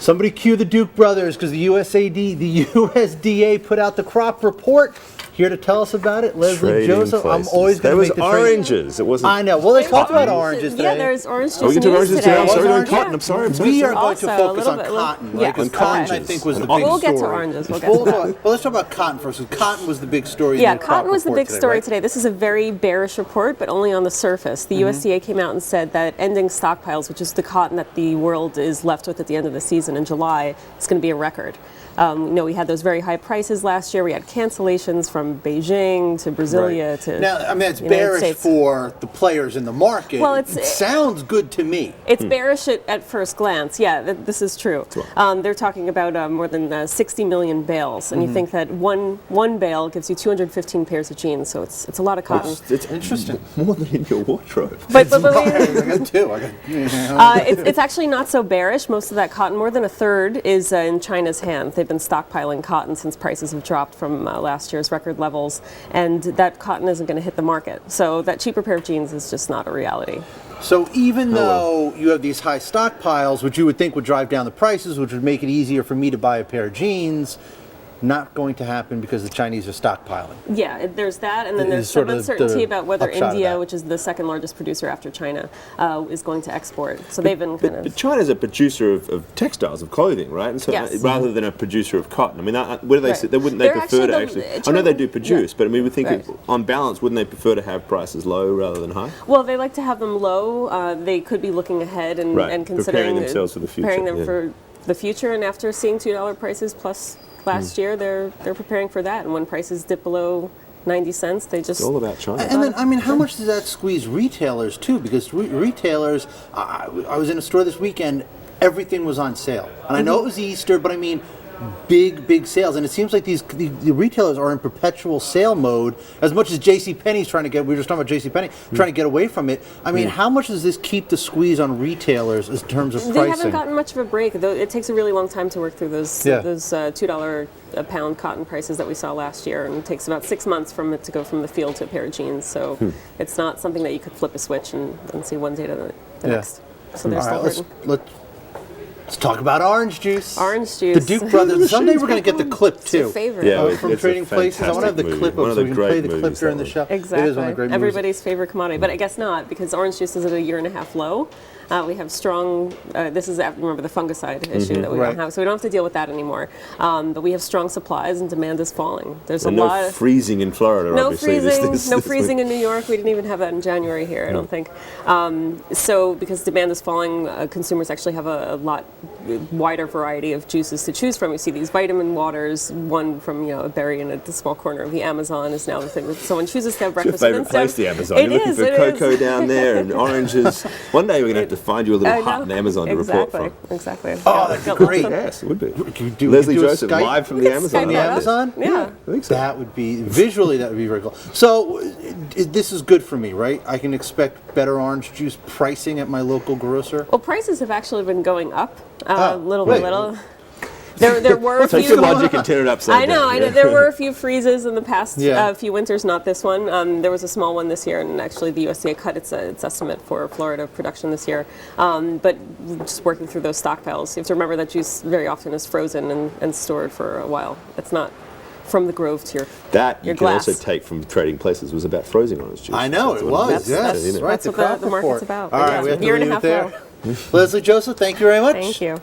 Somebody cue the Duke brothers, because the USDA put out the crop report. Here to tell us about it, Leslie Joseph. Places. I'm always going to make the oranges. It wasn't. I know. Well, they talked about oranges today. Yeah, there's orange juice. We can do oranges today. I'm sorry, Orange? cotton. I'm sorry. We are going to Also, focus on a little bit, cotton, yeah, right? Because on cotton, I oranges. think, was the And big story. We'll get to oranges. We'll get to that. Well, let's talk about cotton first. Cotton was the big story. Yeah, in the cotton crop was the report big story right? today. This is a very bearish report, but only on the surface. The USDA came out and said that ending stockpiles, which is the cotton that the world is left with at the end of the season in July, is going to be a record. We had those very high prices last year. We had cancellations from Beijing to Brasilia to now. I mean, it's United bearish States. for the players in the market. Well, it sounds good to me. It's bearish at first glance. Yeah, this is true. They're talking about more than 60 million bales, and you think that one bale gives you 215 pairs of jeans, so it's a lot of cotton. It's interesting. More than in your wardrobe. But I got two. it's actually not so bearish. Most of that cotton, more than a third, is in China's hand. They've been stockpiling cotton since prices have dropped from last year's record levels, and that cotton isn't going to hit the market. So that cheaper pair of jeans is just not a reality. So even though you have these high stockpiles, which you would think would drive down the prices, which would make it easier for me to buy a pair of jeans, not going to happen because the Chinese are stockpiling. Yeah, there's that, and then Is there's sort some of uncertainty the about whether upshot of India, that. which is the second largest producer after China, is going to export. So they've been kind But of... China's a producer of textiles, of clothing, right? And so Yes. rather than a producer of cotton. I mean, what do they say? Wouldn't they They're prefer to actually actually? I know they do produce, yeah. but I mean, we think Right. on balance, wouldn't they prefer to have prices low rather than high? Well, they like to have them low. They could be looking ahead and, Right, and considering preparing themselves for the future, preparing them yeah. for the future. And after seeing $2 prices plus last year, they're preparing for that. And when prices dip below 90 cents, they just... It's all about China. And then, I mean, how much does that squeeze retailers too? Because retailers, I was in a store this weekend, everything was on sale. And I know it was Easter, but I mean, big sales. And it seems like the retailers are in perpetual sale mode, as much as JCPenney's trying to get, we were just talking about JCPenney, trying to get away from it. I mean, how much does this keep the squeeze on retailers in terms of pricing? They haven't gotten much of a break. Though it takes a really long time to work through those $2 a pound cotton prices that we saw last year, and it takes about 6 months from it to go from the field to a pair of jeans. So it's not something that you could flip a switch and see one day to the next. So they're still hurting. Let's talk about orange juice. Orange juice. The Duke brothers. Someday we're going to get the clip It's your too. favorite. Yeah, From it's a Trading Places. I want to have the fantastic clip movie. up One so of we the can play great the clip movies, during that the show. Exactly. It is one of the great movies. Everybody's favorite commodity, but I guess not, because orange juice is at a 1.5 year low. We have strong, this is after, remember, the fungicide issue that we don't have, so we don't have to deal with that anymore. But we have strong supplies and demand is falling. There's And a no lot of... freezing in Florida, No obviously. freezing, no this freezing in New York. We didn't even have that in January here, I don't think. So because demand is falling, consumers actually have a lot wider variety of juices to choose from. You see these vitamin waters, one from a berry in a small corner of the Amazon is now the thing that someone chooses to have It's your breakfast with favourite instead. place, the Amazon. It You're looking is, for it cocoa is. down there and oranges. One day we're going to have to find you a little hut in Amazon to report from. Exactly. Oh, that'd be great. Yes, it would be. We Leslie could do a Joseph Skype. live from We the could Amazon. Skype The Amazon? Yeah. I think so. That would be, visually, that would be very cool. So, this is good for me, right? I can expect better orange juice pricing at my local grocer. Well, prices have actually been going up little wait. by little. There were a Take few. your logic and turn it upside down. I know. There were a few freezes in the past Yeah. few winters, not this one. There was a small one this year, and actually the USDA cut its estimate for Florida production this year. But just working through those stockpiles, you have to remember that juice very often is frozen and stored for a while. It's not from the grove to your That you your can glass. also take from Trading Places was about frozen orange juice. I know, That's it what was, That's- yes. that's Right, what the crop market's report. about. All But right, yeah, we have to year and a leave it half there. low. Leslie Joseph, thank you very much. Thank you.